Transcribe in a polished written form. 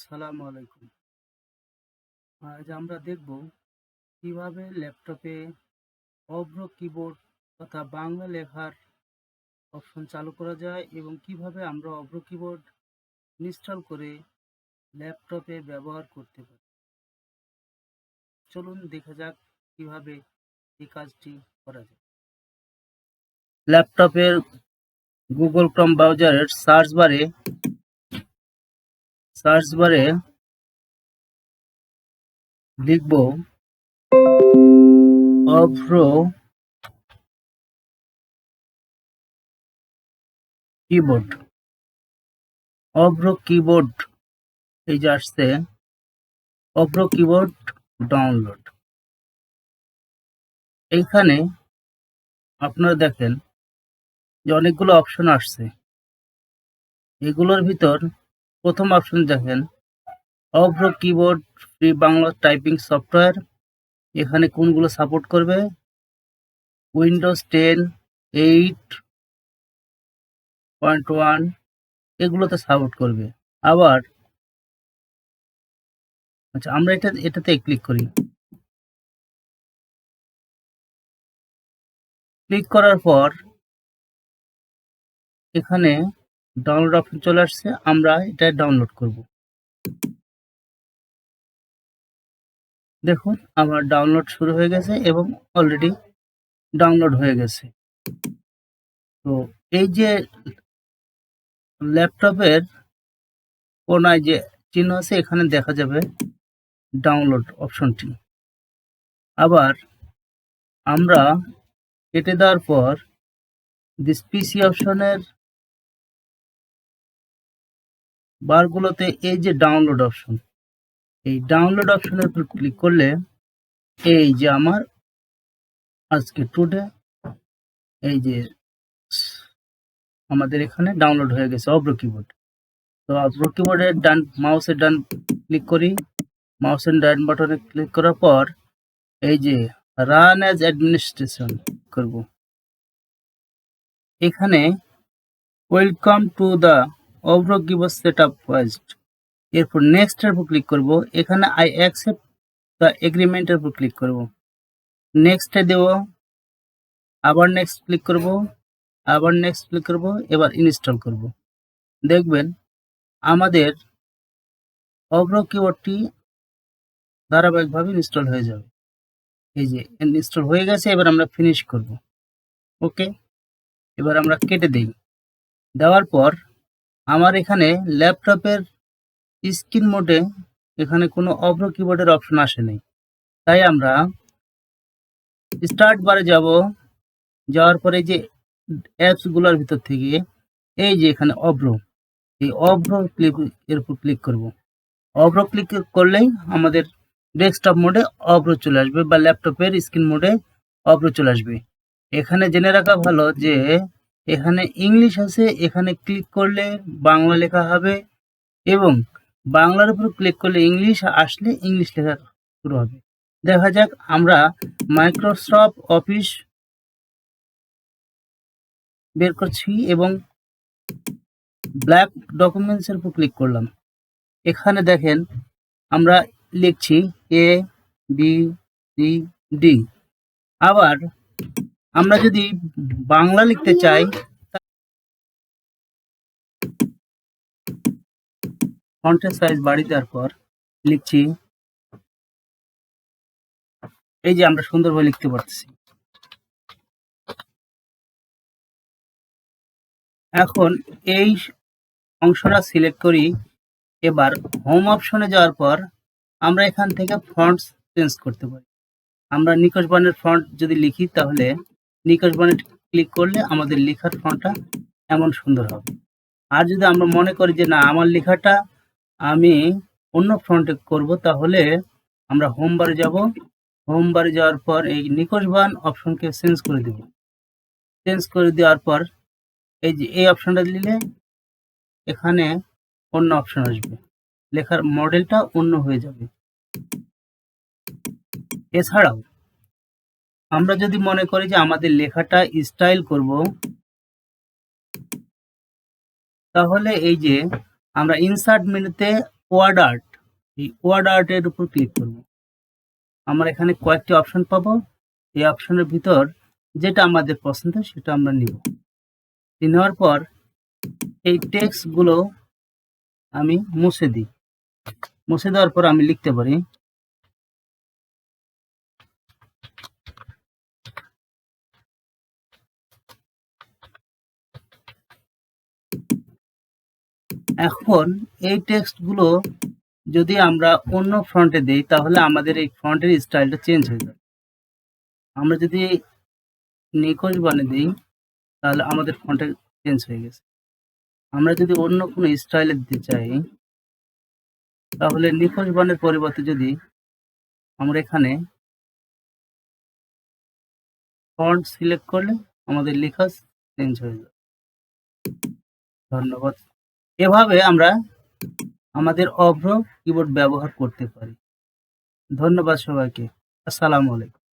আসসালামু আলাইকুম। আজ আমরা দেখব কিভাবে ল্যাপটপে অভ্র কিবোর্ড তথা বাংলা লেখার অপশন চালু করা যায় এবং কিভাবে আমরা অভ্র কিবোর্ড ইনস্টল করে ল্যাপটপে ব্যবহার করতে পারি। চলুন দেখা যাক কিভাবে এই কাজটি করা যায়। ল্যাপটপের গুগল ক্রোম ব্রাউজারের সার্চ বারে লিখব অভ্র কিবোর্ড। অভ্র কিবোর্ড এই যে আসছে অভ্র কিবোর্ড ডাউনলোড। এইখানে আপনারা দেখেন যে অনেকগুলো অপশন আসছে। এগুলোর ভিতর প্রথম অপশন দেখেন Avro keyboard free Bangla typing software. এখানে কোনগুলো সাপোর্ট করবে? উইন্ডোজ 10, 8.1 এগুলোতে সাপোর্ট করবে। আবার আচ্ছা, আমরা এটাতে ক্লিক করি। ক্লিক করার পর এখানে ডাউনলোড অপশন চলে আসছে। আমরা এটা ডাউনলোড করব। দেখুন আমার ডাউনলোড শুরু হয়ে গেছে এবং অলরেডি ডাউনলোড হয়ে গেছে। তো এই যে ল্যাপটপের কোনায় যে চিহ্ন আছে এখানে দেখা যাবে ডাউনলোড অপশনটি। আবার আমরা কেটে দেওয়ার পর দিস পিসি অপশনের বারগুলোতে এই যে ডাউনলোড অপশন, এই ডাউনলোড অপশনের উপর ক্লিক করলে এই যে আমার আজকে টুডে এই যে আমাদের এখানে ডাউনলোড হয়ে গেছে অভ্র কিবোর্ড। তো অভ্র কিবোর্ডের মাউসের ডান ক্লিক করি। মাউসের ডান বাটনে ক্লিক করার পর এই যে রান অ্যাজ অ্যাডমিনিস্ট্রেশন করব। এখানে welcome to the Avro keyboard setup first. এরপর নেক্সট এর উপর ক্লিক করব। এখানে আই অ্যাকসেপ্ট দ্য এগ্রিমেন্ট এর উপর ক্লিক করব। নেক্সট এ দেব, আবার নেক্সট ক্লিক করব, আবার নেক্সট ক্লিক করব, এবার ইনস্টল করব। দেখবেন আমাদের অভ্র কিবোর্ডটি ধারাবাহিকভাবে ইনস্টল হয়ে যাবে। এই যে ইনস্টল হয়ে গেছে, এবার আমরা ফিনিশ করব। ওকে, এবার আমরা কেটে দেই। দেওয়ার পর আমার এখানে ল্যাপটপের স্ক্রিন মোডে এখানে কোনো অভ্র কিবোর্ডের অপশন আসে নাই। তাই আমরা স্টার্ট বারে যাব। যাওয়ার পরে যে অ্যাপসগুলোর ভিতর থেকে এই যে এখানে অভ্র, এই অভ্র এর উপর ক্লিক করব। অভ্র ক্লিক করলেই আমাদের ডেস্কটপ মোডে অভ্র চলে আসবে বা ল্যাপটপের স্ক্রিন মোডে অভ্র চলে আসবে। এখানে জেনে রাখা ভালো যে এখানে ইংলিশ আছে, এখানে ক্লিক করলে বাংলা লেখা হবে এবং বাংলার উপর ক্লিক করলে ইংলিশ আসলে ইংলিশ লেখা শুরু হবে। দেখা যাক, আমরা মাইক্রোসফট অফিস বের করছি এবং ব্ল্যাক ডকুমেন্টস এর উপর ক্লিক করলাম। এখানে দেখেন আমরা লিখছি এ বি সি ডি। আবার আমরা যদি বাংলা লিখতে চাই, ফন্টের সাইজ বাড়িয়ে দেওয়ার পর লিখছি, এই যে আমরা সুন্দরভাবে লিখতে পারতেছি। এখন এই অংশটা সিলেক্ট করি। এবার হোম অপশনে যাওয়ার পর আমরা এখান থেকে ফন্টস চেঞ্জ করতে পারি। আমরা নিকষ বর্ণের ফন্ট যদি লিখি তাহলে নিকষ বর্ণে ক্লিক করলে আমাদের লেখার ফন্টটা এমন সুন্দর হবে। আর যদি আমরা মনে করি যে না, আমার লেখাটা আমি অন্য ফন্টে করব, তাহলে আমরা হোম বারে যাব। হোম বারে যাওয়ার পর এই নিকষ বান অপশনকে চেঞ্জ করে দেব। চেঞ্জ করে দেওয়ার পর এই যে এই অপশনটা দিলে এখানে অন্য অপশন আসবে, লেখার মডেলটা অন্য হয়ে যাবে। এছাড়াও আমরা যদি মনে করি যে আমাদের লেখাটা স্টাইল করব, তাহলে এই যে আমরা ইনসার্ট মেনুতে ওয়ার্ড আর্ট, এই ওয়ার্ড আর্টের উপর ক্লিক করব। আমরা এখানে কয়েকটি অপশন পাবো, এই অপশনের ভিতর যেটা আমাদের পছন্দ সেটা আমরা নিব। নেওয়ার পর এই টেক্সটগুলো আমি মুছে দিই। মুছে দেওয়ার পর আমি লিখতে পারি এখন এই টেক্সটগুলো যদি আমরা অন্য ফন্টে দেই তাহলে আমাদের এই ফন্টের স্টাইলটা চেঞ্জ হয়ে যাবে। আমরা যদি নিখোঁজ বানিয়ে দিই তাহলে আমাদের ফন্টে চেঞ্জ হয়ে গেছে। আমরা যদি অন্য কোনো স্টাইলে দিতে চাই তাহলে নিখোঁজ বানের পরিবর্তে যদি আমরা এখানে ফন্ট সিলেক্ট করলে আমাদের লেখা চেঞ্জ হয়ে যাবে। ধন্যবাদ। এভাবে আমরা আমাদের অভ্র কিবোর্ড ব্যবহার করতে পারি। ধন্যবাদ সবাইকে। আসসালামু আলাইকুম।